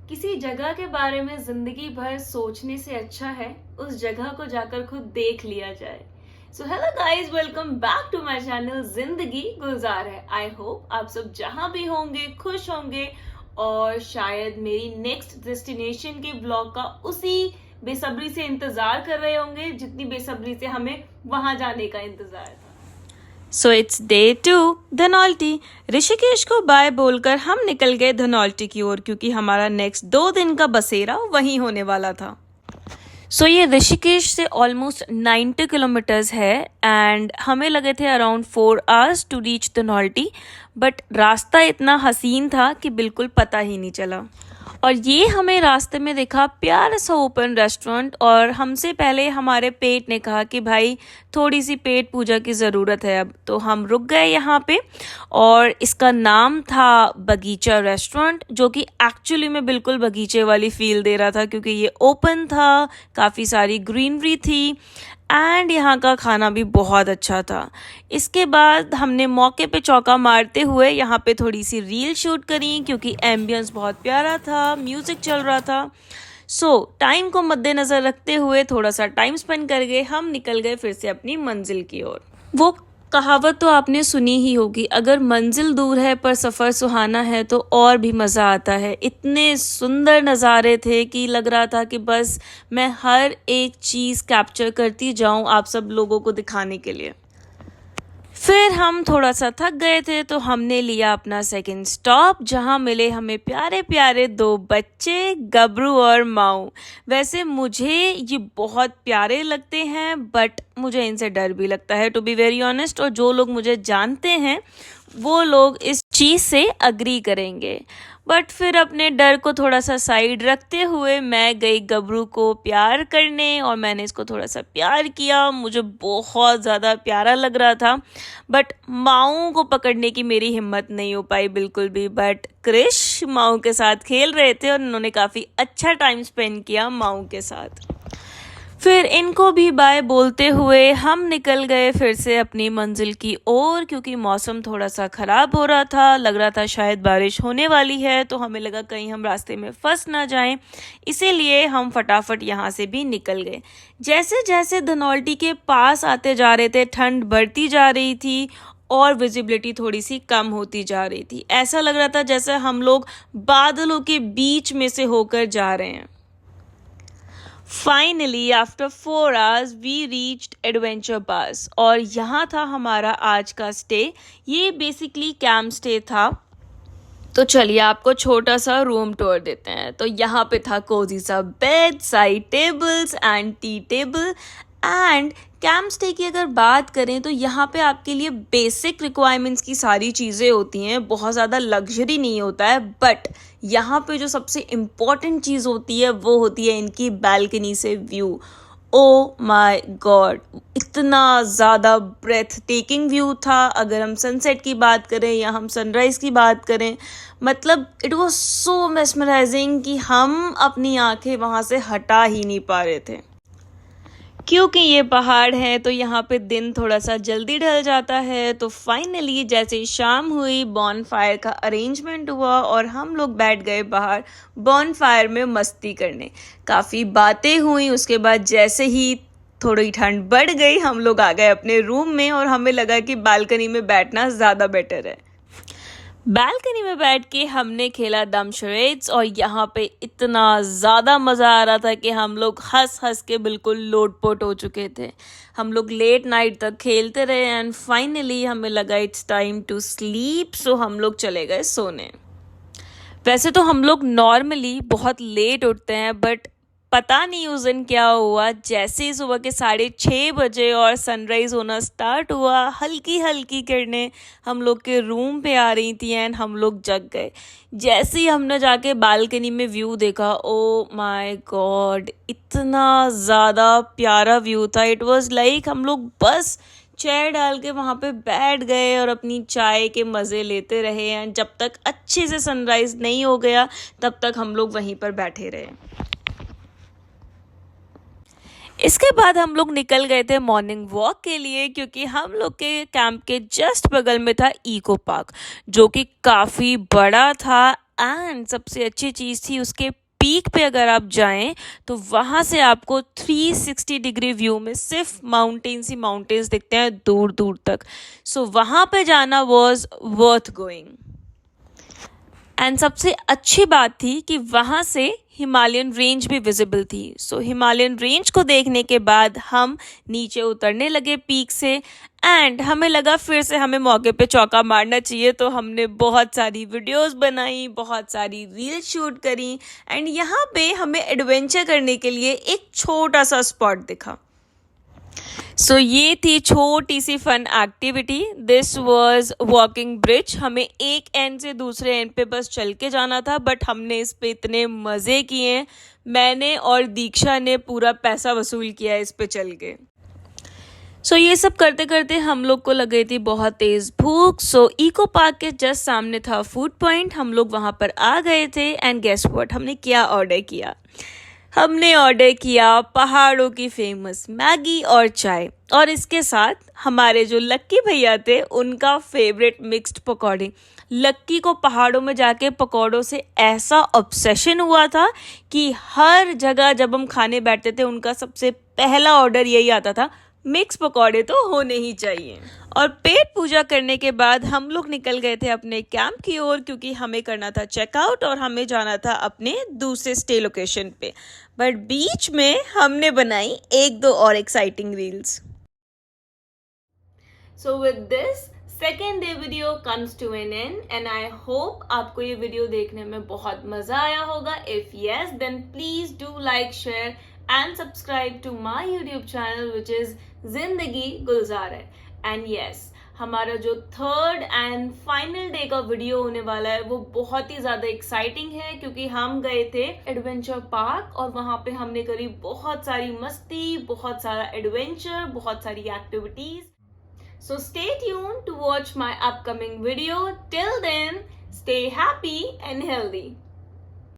किसी जगह के बारे में जिंदगी भर सोचने से अच्छा है उस जगह को जाकर खुद देख लिया जाए। So hello guys, welcome back to my channel Zindagi Gulzar है। आई होप आप सब जहां भी होंगे खुश होंगे और शायद मेरी नेक्स्ट डेस्टिनेशन के ब्लॉग का उसी बेसब्री से इंतजार कर रहे होंगे जितनी बेसब्री से हमें वहां जाने का इंतजार था। So it's day 2 Dhanaulti. Rishikesh को बाय बोलकर हम निकल गए धनौल्टी की ओर, क्योंकि हमारा नेक्स्ट 2 दिन का बसेरा वहीं होने वाला था। सो ये ऋषिकेश से ऑलमोस्ट 90 किलोमीटर्स है एंड हमें लगे थे around 4 hours to reach Dhanaulti, but रास्ता इतना हसीन था कि बिल्कुल पता ही नहीं चला। और ये हमें रास्ते में देखा प्यारा सा ओपन रेस्टोरेंट, और हमसे पहले हमारे पेट ने कहा कि भाई थोड़ी सी पेट पूजा की ज़रूरत है अब, तो हम रुक गए यहाँ पे। और इसका नाम था बगीचा रेस्टोरेंट, जो कि एक्चुअली में बिल्कुल बगीचे वाली फील दे रहा था, क्योंकि ये ओपन था, काफ़ी सारी ग्रीनरी थी एंड यहाँ का खाना भी बहुत अच्छा था। इसके बाद हमने मौके पे चौका मारते हुए यहाँ पे थोड़ी सी रील शूट करी, क्योंकि एम्बियंस बहुत प्यारा था, म्यूज़िक चल रहा था। सो टाइम को मद्देनज़र रखते हुए थोड़ा सा टाइम स्पेंड करके हम निकल गए फिर से अपनी मंजिल की ओर। वो कहावत तो आपने सुनी ही होगी, अगर मंजिल दूर है पर सफ़र सुहाना है तो और भी मज़ा आता है। इतने सुंदर नज़ारे थे कि लग रहा था कि बस मैं हर एक चीज़ कैप्चर करती जाऊं आप सब लोगों को दिखाने के लिए। फिर हम थोड़ा सा थक गए थे तो हमने लिया अपना सेकंड स्टॉप, जहां मिले हमें प्यारे प्यारे 2 बच्चे, गबरू और माऊ। वैसे मुझे ये बहुत प्यारे लगते हैं, बट मुझे इनसे डर भी लगता है, टू बी वेरी ऑनेस्ट। और जो लोग मुझे जानते हैं वो लोग इस चीज़ से अग्री करेंगे। बट फिर अपने डर को थोड़ा सा साइड रखते हुए मैं गई गबरू को प्यार करने, और मैंने इसको थोड़ा सा प्यार किया। मुझे बहुत ज़्यादा प्यारा लग रहा था, बट माऊ को पकड़ने की मेरी हिम्मत नहीं हो पाई बिल्कुल भी। बट क्रिश माऊ के साथ खेल रहे थे और उन्होंने काफ़ी अच्छा टाइम स्पेंड किया माऊ के साथ। फिर इनको भी बाय बोलते हुए हम निकल गए फिर से अपनी मंजिल की ओर, क्योंकि मौसम थोड़ा सा ख़राब हो रहा था, लग रहा था शायद बारिश होने वाली है, तो हमें लगा कहीं हम रास्ते में फंस ना जाएं, इसीलिए हम फटाफट यहाँ से भी निकल गए। जैसे जैसे धनौल्टी के पास आते जा रहे थे ठंड बढ़ती जा रही थी और विजिबिलिटी थोड़ी सी कम होती जा रही थी। ऐसा लग रहा था जैसे हम लोग बादलों के बीच में से होकर जा रहे हैं। Finally after 4 hours we reached adventure pass, और यहाँ था हमारा आज का स्टे। ये बेसिकली कैंप स्टे था। तो चलिए आपको छोटा सा रूम टूर देते हैं। तो यहाँ पे था कोजी सा bed, side tables and tea table. And camp stay की अगर बात करें तो यहाँ पे आपके लिए बेसिक रिक्वायरमेंट्स की सारी चीज़ें होती हैं, बहुत ज़्यादा लग्जरी नहीं होता है। बट यहाँ पे जो सबसे इम्पॉर्टेंट चीज़ होती है वो होती है इनकी बालकनी से व्यू। ओ माय गॉड, इतना ज़्यादा ब्रेथ टेकिंग व्यू था। अगर हम सनसेट की बात करें या हम सनराइज़ की बात करें, मतलब इट वाज सो मेस्मराइजिंग कि हम अपनी आंखें वहाँ से हटा ही नहीं पा रहे थे। क्योंकि ये पहाड़ है तो यहाँ पे दिन थोड़ा सा जल्दी ढल जाता है। तो फाइनली जैसे ही शाम हुई, बॉन फायर का अरेंजमेंट हुआ और हम लोग बैठ गए बाहर बॉन फायर में मस्ती करने। काफ़ी बातें हुई। उसके बाद जैसे ही थोड़ी ठंड बढ़ गई, हम लोग आ गए अपने रूम में और हमें लगा कि बालकनी में बैठना ज़्यादा बेटर है। बालकनी में बैठ के हमने खेला दम शरेड्स, और यहाँ पे इतना ज़्यादा मज़ा आ रहा था कि हम लोग हंस हंस के बिल्कुल लोटपोट हो चुके थे। हम लोग लेट नाइट तक खेलते रहे एंड फाइनली हमें लगा इट्स टाइम टू स्लीप, सो हम लोग चले गए सोने। वैसे तो हम लोग नॉर्मली बहुत लेट उठते हैं, बट पता नहीं उस दिन क्या हुआ, जैसे ही सुबह के 6:30 बजे और सनराइज़ होना स्टार्ट हुआ, हल्की हल्की किरणें हम लोग के रूम पे आ रही थी एंड हम लोग जग गए। जैसे ही हमने जाके बालकनी में व्यू देखा, ओ माय गॉड, इतना ज़्यादा प्यारा व्यू था। इट वाज लाइक हम लोग बस चेयर डाल के वहाँ पे बैठ गए और अपनी चाय के मज़े लेते रहे एंड जब तक अच्छे से सनराइज़ नहीं हो गया तब तक हम लोग वहीं पर बैठे रहे। इसके बाद हम लोग निकल गए थे मॉर्निंग वॉक के लिए, क्योंकि हम लोग के कैंप के जस्ट बगल में था इको पार्क, जो कि काफ़ी बड़ा था एंड सबसे अच्छी चीज़ थी उसके पीक पे अगर आप जाएं तो वहाँ से आपको 360 डिग्री व्यू में सिर्फ माउंटेन्स ही माउंटेन्स दिखते हैं दूर दूर तक. सो वहाँ पे जाना वॉज वर्थ गोइंग. एंड सबसे अच्छी बात थी कि वहाँ से हिमालयन रेंज भी विजिबल थी. सो हिमालयन रेंज को देखने के बाद हम नीचे उतरने लगे पीक से एंड हमें लगा फिर से हमें मौके पे चौका मारना चाहिए. तो हमने बहुत सारी वीडियोस बनाई, बहुत सारी रील शूट करी एंड यहाँ पे हमें एडवेंचर करने के लिए एक छोटा सा स्पॉट दिखा. सो ये थी छोटी सी fun activity. This was walking bridge. हमें एक एंड से दूसरे एंड पे बस चल के जाना था बट हमने इस पे इतने मज़े किए. मैंने और दीक्षा ने पूरा पैसा वसूल किया इस पे चल के. सो ये सब करते करते हम लोग को लग गई थी बहुत तेज़ भूख. सो इको पार्क के जस्ट सामने था फूड पॉइंट. हम लोग वहाँ पर आ गए थे एंड गेस व्हाट, हमने क्या ऑर्डर किया. हमने ऑर्डर किया पहाड़ों की फेमस मैगी और चाय और इसके साथ हमारे जो लक्की भैया थे उनका फेवरेट मिक्स्ड पकौड़े. लक्की को पहाड़ों में जाके पकौड़ों से ऐसा ऑब्सेशन हुआ था कि हर जगह जब हम खाने बैठते थे उनका सबसे पहला ऑर्डर यही आता था, मिक्स पकौड़े तो होने ही चाहिए. और पेट पूजा करने के बाद हम लोग निकल गए थे अपने कैंप की ओर क्योंकि हमें करना था चेकआउट और हमें जाना था अपने दूसरे स्टे लोकेशन पे. बट बीच में हमने बनाई एक दो और exciting reels. So with this second day video comes to an end and I hope आपको ये वीडियो देखने में बहुत मजा आया होगा. If yes, then please do like, share and subscribe to my YouTube channel which is जिंदगी गुलजार है. And yes, हमारा जो थर्ड एंड फाइनल डे का वीडियो होने वाला है वो बहुत ही ज्यादा एक्साइटिंग है क्योंकि हम गए थे एडवेंचर पार्क और वहां पे हमने करी बहुत सारी मस्ती, बहुत सारा एडवेंचर, बहुत सारी activities. So stay tuned to watch my upcoming video. Till then, stay happy and healthy.